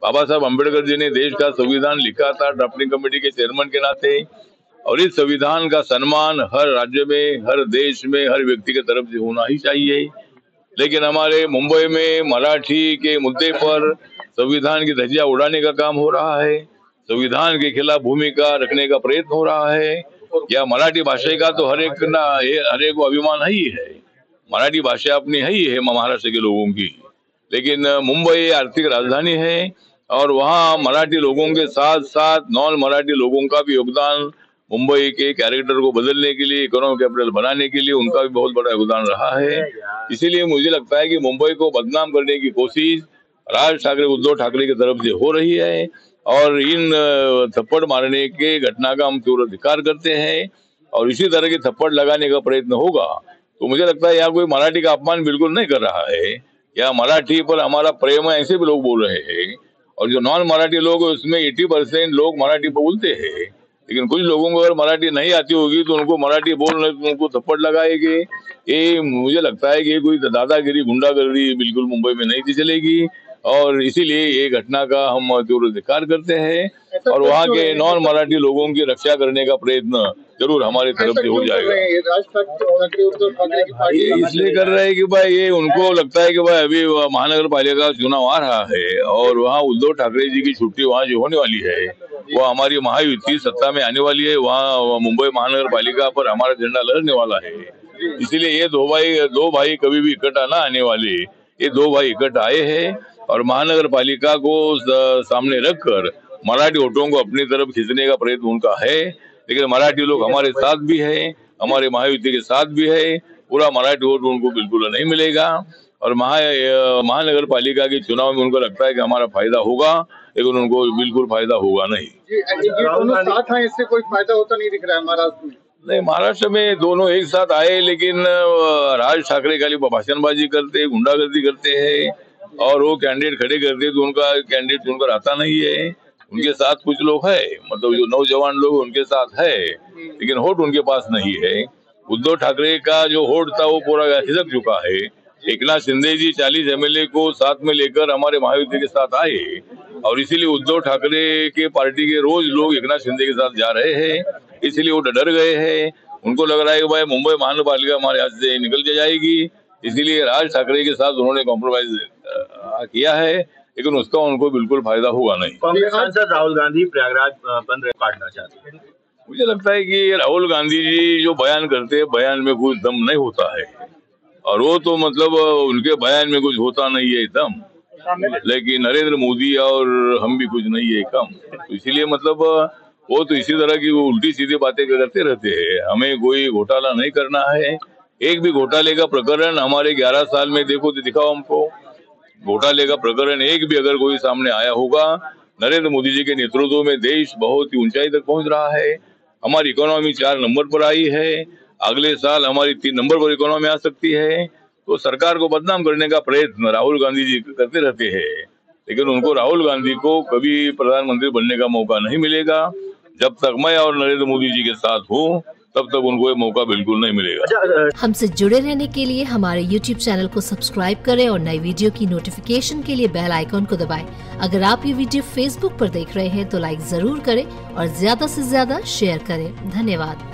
बाबा साहब अम्बेडकर जी ने देश का संविधान लिखा था ड्राफ्टिंग कमेटी के चेयरमैन के नाते, और इस संविधान का सम्मान हर राज्य में, हर देश में, हर व्यक्ति के तरफ से होना ही चाहिए। लेकिन हमारे मुंबई में मराठी के मुद्दे पर संविधान की धज्जियां उड़ाने का काम हो रहा है, संविधान के खिलाफ भूमिका रखने का प्रयत्न हो रहा है। या मराठी भाषा का तो हर एक को अभिमान ही है, मराठी भाषा अपनी ही है महाराष्ट्र के लोगों की, लेकिन मुंबई आर्थिक राजधानी है और वहाँ मराठी लोगों के साथ साथ नॉन मराठी लोगों का भी योगदान मुंबई के कैरेक्टर को बदलने के लिए, इकोनॉमिक कैपिटल बनाने के लिए उनका भी बहुत बड़ा योगदान रहा है। इसीलिए मुझे लगता है कि मुंबई को बदनाम करने की कोशिश राज ठाकरे, उद्धव ठाकरे की तरफ से हो रही है और इन थप्पड़ मारने के घटना का हम तीव्र धिक्कार करते हैं और इसी तरह की थप्पड़ लगाने का प्रयत्न होगा तो मुझे लगता है यहाँ कोई मराठी का अपमान बिल्कुल नहीं कर रहा है, या मराठी पर हमारा प्रेम है ऐसे भी लोग बोल रहे हैं। और जो नॉन मराठी लोग उसमें 80% लोग मराठी बोलते हैं, लेकिन कुछ लोगों को अगर मराठी नहीं आती होगी तो उनको मराठी बोलने तो उनको थप्पड़ लगाएंगे। ये मुझे लगता है कि कोई दादागिरी, गुंडागर्दी बिल्कुल मुंबई में नहीं चलेगी और इसीलिए ये घटना का हम तीव्र धिक्कार करते हैं और वहाँ के नॉन मराठी लोगों की रक्षा करने का प्रयत्न जरूर हमारी तरफ से हो जाएगा। इसलिए कर रहे हैं कि भाई ये उनको लगता है कि भाई अभी महानगर पालिका चुनाव आ रहा है और वहाँ उद्धव ठाकरे जी की छुट्टी वहाँ जो होने वाली है वो हमारी महायुति सत्ता में आने वाली है, वहाँ मुंबई महानगर पालिका पर हमारा झंडा लहरने वाला है। इसीलिए ये दो भाई कभी भी इकट्ठा ना आने वाले, ये दो भाई इकट्ठा आए हैं और महानगर पालिका को सामने रखकर मराठी वोटों को अपनी तरफ खींचने का प्रयत्न उनका है। लेकिन मराठी लोग हमारे साथ भी है, हमारे महायुति के साथ भी है, पूरा मराठी वोट उनको बिल्कुल नहीं मिलेगा और महानगर पालिका के चुनाव में उनको लगता है कि हमारा फायदा होगा, लेकिन उनको बिल्कुल फायदा होगा नहीं। ये दोनों साथ हैं, इससे कोई फायदा होता नहीं दिख रहा है महाराष्ट्र में। नहीं, महाराष्ट्र में दोनों एक साथ आए, लेकिन राज ठाकरे खाली भाषणबाजी करते, गुंडागर्दी करते हैं और वो कैंडिडेट खड़े करते तो उनका कैंडिडेट चुनकर आता नहीं है। उनके साथ कुछ लोग है, मतलब जो नौजवान लोग उनके साथ है, लेकिन वोट उनके पास नहीं है। उद्धव ठाकरे का जो वोट था वो पूरा खिसक चुका है। एकनाथ शिंदे जी 40 MLA को साथ में लेकर हमारे महायुति के साथ आए और इसीलिए उद्धव ठाकरे के पार्टी के रोज लोग एकनाथ शिंदे के साथ जा रहे हैं, इसलिए वो डर गए हैं। उनको लग रहा है कि भाई मुंबई महानगर पालिका हमारे हाथ से निकल जाएगी, इसीलिए राज ठाकरे के साथ उन्होंने कॉम्प्रोमाइज किया है, लेकिन उसका उनको बिल्कुल फायदा होगा नहीं। कांग्रेस सांसद राहुल गांधी प्रयागराज बंद काटना चाहते हैं। मुझे लगता है कि राहुल गांधी जी जो बयान करते हैं, बयान में कुछ दम नहीं होता है और वो तो मतलब उनके बयान में कुछ होता नहीं है दम, लेकिन नरेंद्र मोदी और हम भी कुछ नहीं है कम, तो इसीलिए मतलब वो तो इसी तरह की उल्टी सीधी बातें करते रहते हैं। हमें कोई घोटाला नहीं करना है, एक भी घोटाले का प्रकरण हमारे 11 साल में देखो तो दिखाओ हमको, घोटाले का प्रकरण एक भी अगर कोई सामने आया होगा। नरेंद्र मोदी जी के नेतृत्व में देश बहुत ही ऊंचाई तक पहुंच रहा है, हमारी इकोनॉमी 4 नंबर पर आई है, अगले साल हमारी 3 नंबर पर इकोनॉमी आ सकती है। तो सरकार को बदनाम करने का प्रयत्न राहुल गांधी जी करते रहते हैं, लेकिन उनको राहुल गांधी को कभी प्रधानमंत्री बनने का मौका नहीं मिलेगा। जब तक मैं और नरेंद्र मोदी जी के साथ हूँ तब तक उनको ये मौका बिल्कुल नहीं मिलेगा। हमसे जुड़े रहने के लिए हमारे YouTube चैनल को सब्सक्राइब करें और नई वीडियो की नोटिफिकेशन के लिए बेल आइकॉन को दबाएं। अगर आप ये वीडियो Facebook पर देख रहे हैं तो लाइक जरूर करें और ज्यादा से ज्यादा शेयर करें। धन्यवाद।